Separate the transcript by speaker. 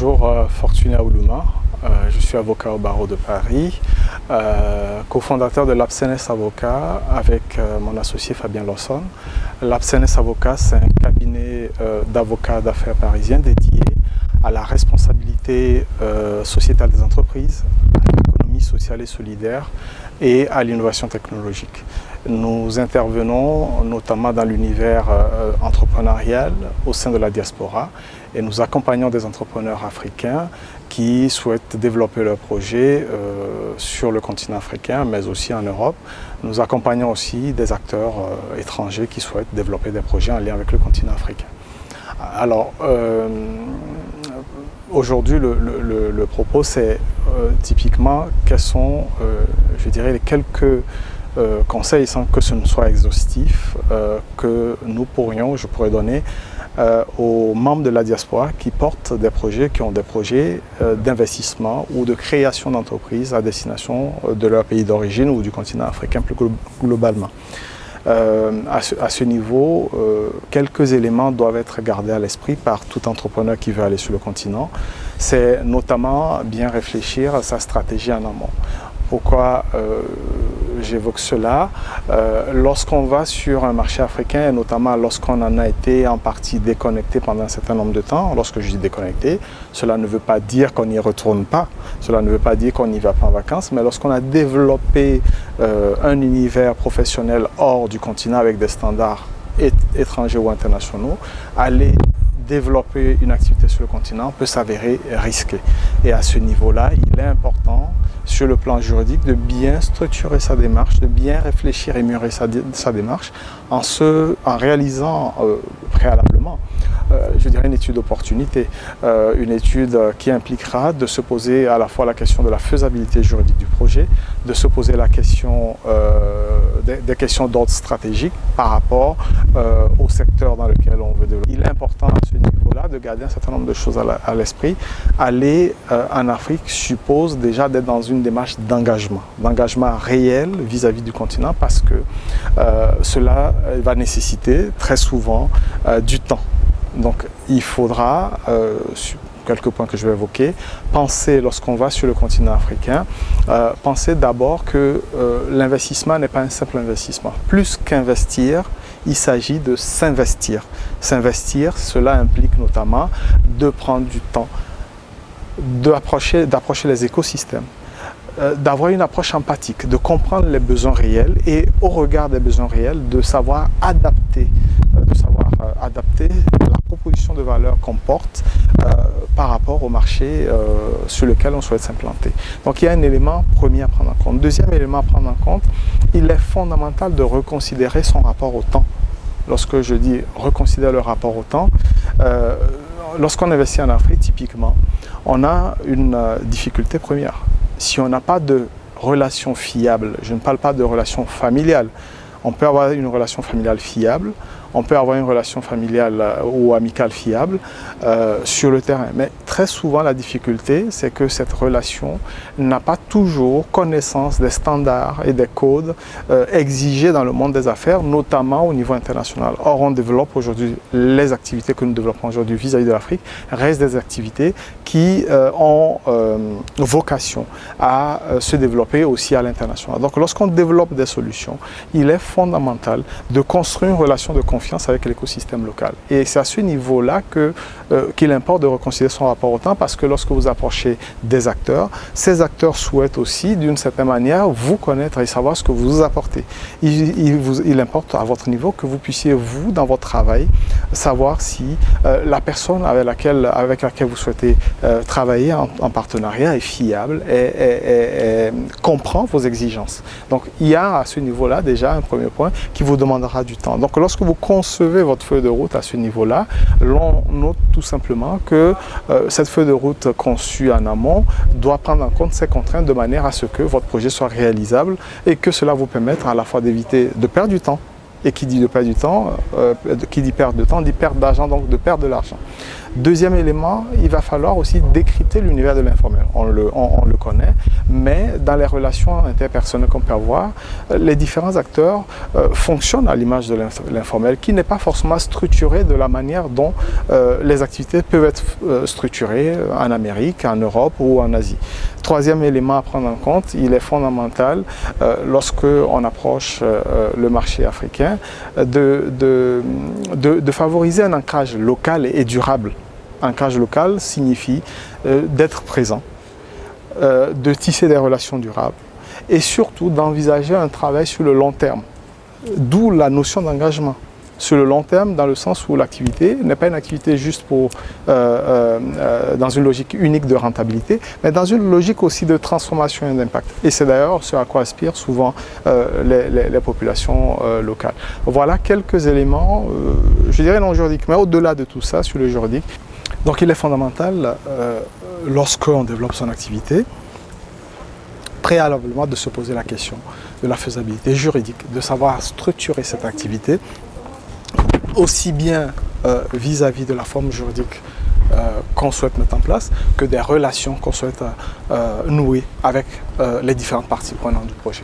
Speaker 1: Bonjour, Fortuné Aoulouma. Je suis avocat au barreau de Paris, cofondateur de l'Absenes Avocat avec mon associé Fabien Lawson. L'Absenes Avocat, c'est un cabinet d'avocats d'affaires parisiens dédié à la responsabilité sociétale des entreprises, à l'économie sociale et solidaire et à l'innovation technologique. Nous intervenons notamment dans l'univers entrepreneurial au sein de la diaspora et nous accompagnons des entrepreneurs africains qui souhaitent développer leurs projets sur le continent africain, mais aussi en Europe. Nous accompagnons aussi des acteurs étrangers qui souhaitent développer des projets en lien avec le continent africain. Alors, aujourd'hui, le propos, c'est typiquement quels sont, je dirais, les quelques conseils, sans que ce ne soit exhaustif, que je pourrais donner aux membres de la diaspora qui portent des projets, qui ont des projets d'investissement ou de création d'entreprises à destination de leur pays d'origine ou du continent africain plus globalement. À ce niveau, quelques éléments doivent être gardés à l'esprit par tout entrepreneur qui veut aller sur le continent. C'est notamment bien réfléchir à sa stratégie en amont. Pourquoi j'évoque cela? Lorsqu'on va sur un marché africain, et notamment lorsqu'on en a été en partie déconnecté pendant un certain nombre de temps, lorsque je dis déconnecté, cela ne veut pas dire qu'on n'y retourne pas, cela ne veut pas dire qu'on n'y va pas en vacances, mais lorsqu'on a développé un univers professionnel hors du continent avec des standards étrangers ou internationaux, aller développer une activité sur le continent peut s'avérer risqué. Et à ce niveau-là, il est important, sur le plan juridique, de bien structurer sa démarche, de bien réfléchir et mûrir sa démarche en réalisant préalablement, je dirais, une étude d'opportunité, une étude qui impliquera de se poser à la fois la question de la faisabilité juridique du projet, de se poser la question des questions d'ordre stratégique par rapport au secteur dans lequel on veut développer. Il est important à ce niveau-là de garder un certain nombre de choses à l'esprit. Aller en Afrique suppose déjà d'être dans une démarche d'engagement réel vis-à-vis du continent, parce que cela va nécessiter très souvent du temps. Donc il faudra, quelques points que je vais évoquer, penser lorsqu'on va sur le continent africain, penser d'abord que l'investissement n'est pas un simple investissement. Plus qu'investir, il s'agit de s'investir. S'investir, cela implique notamment de prendre du temps, d'approcher les écosystèmes, d'avoir une approche empathique, de comprendre les besoins réels et au regard des besoins réels, de savoir adapter la proposition de valeur qu'on porte par rapport au marché sur lequel on souhaite s'implanter. Donc il y a un élément premier à prendre en compte. Deuxième élément à prendre en compte, il est fondamental de reconsidérer son rapport au temps. Lorsque je dis reconsidérer le rapport au temps, lorsqu'on investit en Afrique, typiquement, on a une difficulté première. Si on n'a pas de relation fiable, je ne parle pas de relation familiale, on peut avoir une relation familiale fiable, on peut avoir une relation familiale ou amicale fiable sur le terrain. Mais très souvent, la difficulté, c'est que cette relation n'a pas toujours connaissance des standards et des codes exigés dans le monde des affaires, notamment au niveau international. Or, on développe aujourd'hui, les activités que nous développons aujourd'hui vis-à-vis de l'Afrique restent des activités qui ont vocation à se développer aussi à l'international. Donc, lorsqu'on développe des solutions, il est fondamental de construire une relation de confiance avec l'écosystème local. Et c'est à ce niveau-là qu'il importe de reconsidérer son rapport au temps, parce que lorsque vous approchez des acteurs, ces acteurs souhaitent aussi, d'une certaine manière, vous connaître et savoir ce que vous apportez. Il importe à votre niveau que vous puissiez, vous, dans votre travail, savoir si la personne avec laquelle vous souhaitez travailler en partenariat est fiable et comprend vos exigences. Donc, il y a à ce niveau-là déjà un premier point qui vous demandera du temps. Donc, lorsque vous concevez votre feuille de route à ce niveau-là, l'on note tout simplement que cette feuille de route conçue en amont doit prendre en compte ces contraintes de manière à ce que votre projet soit réalisable et que cela vous permette à la fois d'éviter de perdre du temps Et qui dit de perdre du temps, qui dit perte de temps, dit perte d'argent, donc de perdre de l'argent. Deuxième élément, il va falloir aussi décrypter l'univers de l'informel. On le connaît, mais dans les relations interpersonnelles qu'on peut avoir, les différents acteurs fonctionnent à l'image de l'informel, qui n'est pas forcément structuré de la manière dont les activités peuvent être structurées en Amérique, en Europe ou en Asie. Troisième élément à prendre en compte, il est fondamental lorsque on approche le marché africain de favoriser un ancrage local et durable. Ancrage local signifie d'être présent, de tisser des relations durables et surtout d'envisager un travail sur le long terme. D'où la notion d'engagement. Sur le long terme, dans le sens où l'activité n'est pas une activité juste pour, dans une logique unique de rentabilité, mais dans une logique aussi de transformation et d'impact. Et c'est d'ailleurs ce à quoi aspirent souvent les populations locales. Voilà quelques éléments, je dirais non juridiques, mais au-delà de tout ça, sur le juridique. Donc il est fondamental, lorsqu'on développe son activité, préalablement de se poser la question de la faisabilité juridique, de savoir structurer cette activité, aussi bien vis-à-vis de la forme juridique qu'on souhaite mettre en place, que des relations qu'on souhaite nouer avec les différentes parties prenantes du projet.